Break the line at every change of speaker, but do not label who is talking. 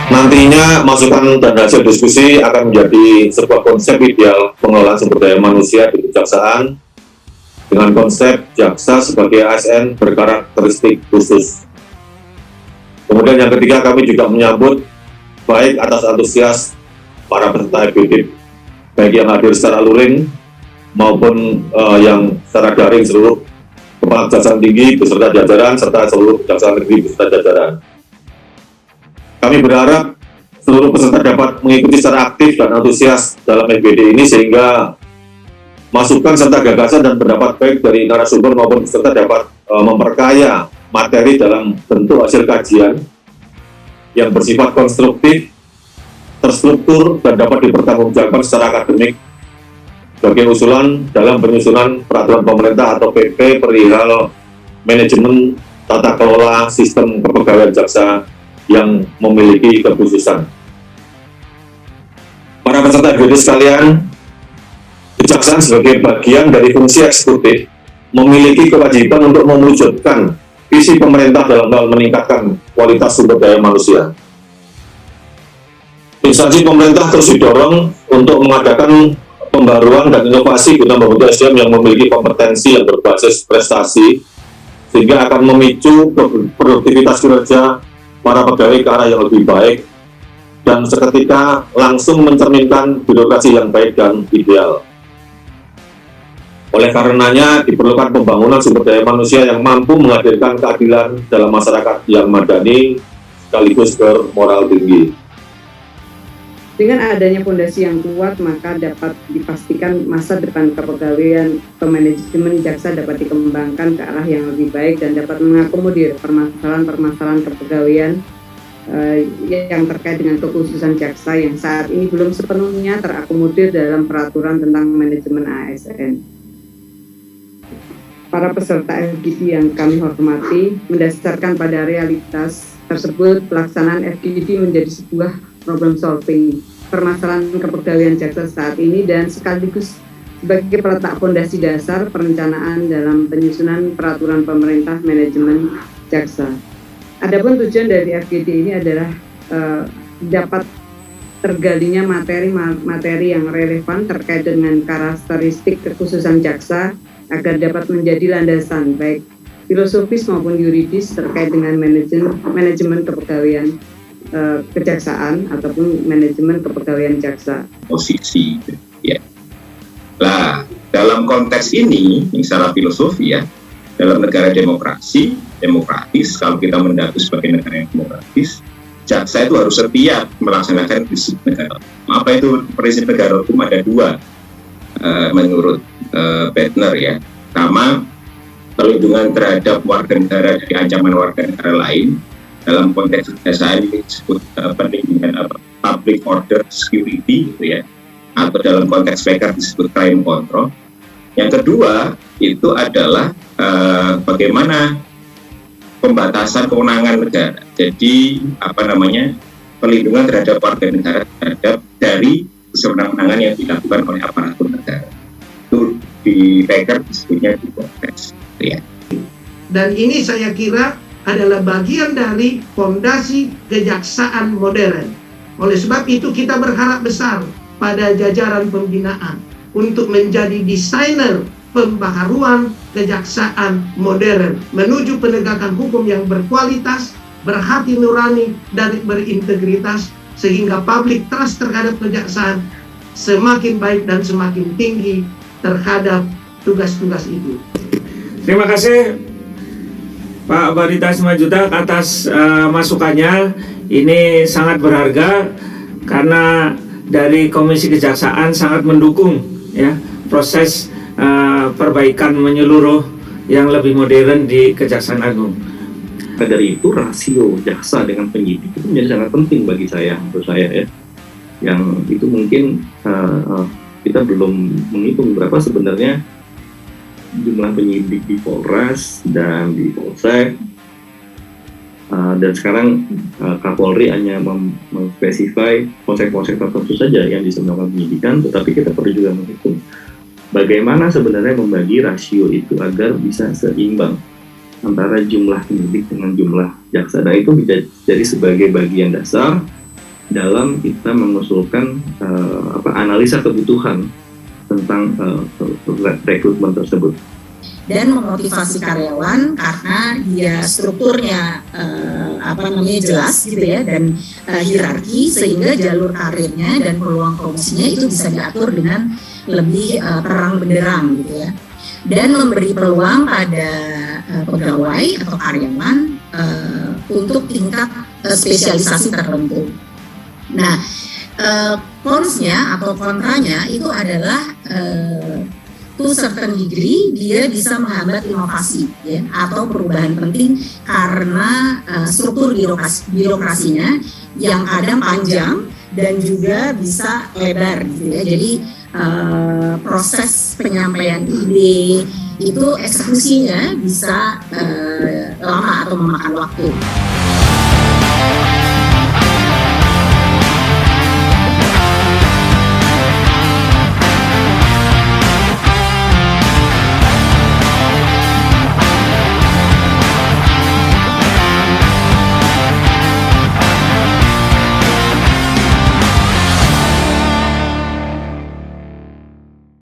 Nantinya masukan dan hasil diskusi akan menjadi sebuah konsep ideal pengelolaan sumber daya manusia di kejaksaan dengan konsep jaksa sebagai ASN berkarakteristik khusus. Kemudian yang ketiga, kami juga menyambut baik atas antusias para peserta FGD, baik yang hadir secara luring maupun yang secara daring, seluruh kepala kejaksaan tinggi beserta jajaran serta seluruh kejaksaan negeri beserta jajaran. Kami berharap seluruh peserta dapat mengikuti secara aktif dan antusias dalam FGD ini sehingga masukan serta gagasan dan pendapat baik dari narasumber maupun peserta dapat memperkaya materi dalam bentuk hasil kajian yang bersifat konstruktif, terstruktur, dan dapat dipertanggungjawabkan secara akademik sebagai usulan dalam penyusunan peraturan pemerintah atau PP perihal manajemen tata kelola sistem kepegawaian jaksa yang memiliki kekhususan. Para peserta FGD sekalian, kejaksaan sebagai bagian dari fungsi eksekutif memiliki kewajiban untuk mewujudkan visi pemerintah dalam hal meningkatkan kualitas sumber daya manusia. Instansi pemerintah terus didorong untuk mengadakan pembaruan dan inovasi guna membentuk SDM yang memiliki kompetensi yang berbasis prestasi, sehingga akan memicu produktivitas kinerja para pegawai ke arah yang lebih baik dan seketika langsung mencerminkan birokrasi yang baik dan ideal. Oleh karenanya diperlukan pembangunan sumber daya manusia yang mampu menghadirkan keadilan dalam masyarakat yang madani sekaligus bermoral tinggi.
Dengan adanya fondasi yang kuat, maka dapat dipastikan masa depan kepegawaian manajemen jaksa dapat dikembangkan ke arah yang lebih baik dan dapat mengakomodir permasalahan-permasalahan kepegawaian yang terkait dengan kekhususan jaksa yang saat ini belum sepenuhnya terakomodir dalam peraturan tentang manajemen ASN. Para peserta FGD yang kami hormati, mendasarkan pada realitas tersebut, pelaksanaan FGD menjadi sebuah problem solving permasalahan kepegawaian jaksa saat ini dan sekaligus sebagai peletak fondasi dasar perencanaan dalam penyusunan peraturan pemerintah manajemen jaksa. Adapun tujuan dari FGD ini adalah dapat tergalinya materi yang relevan terkait dengan karakteristik kekhususan jaksa agar dapat menjadi landasan baik filosofis maupun yuridis terkait dengan manajemen kepegawaian kejaksaan ataupun manajemen kepegawaian jaksa.
Posisi, ya. Nah, dalam konteks ini, secara filosofi ya, dalam negara demokratis, kalau kita mendaki sebagai negara yang demokratis, jaksa itu harus setia melaksanakan prinsip negara. Apa itu prinsip negara hukum? Ada dua, menurut Bettner ya. Pertama, perlindungan terhadap warga negara dari ancaman warga negara lain. Dalam konteks kejaksaan ini disebut perlindungan public order security gitu ya, atau dalam konteks PK disebut crime control. Yang kedua itu adalah bagaimana pembatasan kewenangan negara. Jadi perlindungan terhadap warga negara terhadap dari kewenangan yang dilakukan oleh aparatur negara. Itu di PK disebutnya di konteks ya.
Dan ini saya kira adalah bagian dari fondasi kejaksaan modern. Oleh sebab itu kita berharap besar pada jajaran pembinaan untuk menjadi desainer pembaharuan kejaksaan modern menuju penegakan hukum yang berkualitas, berhati nurani, dan berintegritas sehingga public trust terhadap kejaksaan semakin baik dan semakin tinggi terhadap tugas-tugas itu.
Terima kasih Pak Barita Simajuta atas masukannya. Ini sangat berharga karena dari Komisi Kejaksaan sangat mendukung ya proses perbaikan menyeluruh yang lebih modern di Kejaksaan Agung.
Dari itu rasio jaksa dengan penyidik itu menjadi sangat penting bagi saya, menurut saya ya. Yang itu mungkin kita belum menghitung berapa sebenarnya jumlah penyidik di Polres dan di Polsek, dan sekarang Kapolri hanya memspesifai polsek-polsek tertentu saja yang bisa melakukan penyidikan, tetapi kita perlu juga menghitung bagaimana sebenarnya membagi rasio itu agar bisa seimbang antara jumlah penyidik dengan jumlah jaksa. Dan itu bisa jadi sebagai bagian dasar dalam kita mengusulkan analisa kebutuhan tentang rekrutmen tersebut.
Dan memotivasi karyawan karena dia strukturnya jelas gitu ya, dan hierarki, sehingga jalur karirnya dan peluang promosinya itu bisa diatur dengan lebih terang benderang gitu ya, dan memberi peluang pada pegawai atau karyawan untuk tingkat spesialisasi tertentu. Nah, cons-nya atau kontranya itu adalah to certain degree dia bisa menghambat inovasi ya, atau perubahan penting karena struktur birokrasinya yang kadang panjang dan juga bisa lebar gitu ya. Jadi proses penyampaian ide itu eksekusinya bisa lama atau memakan waktu.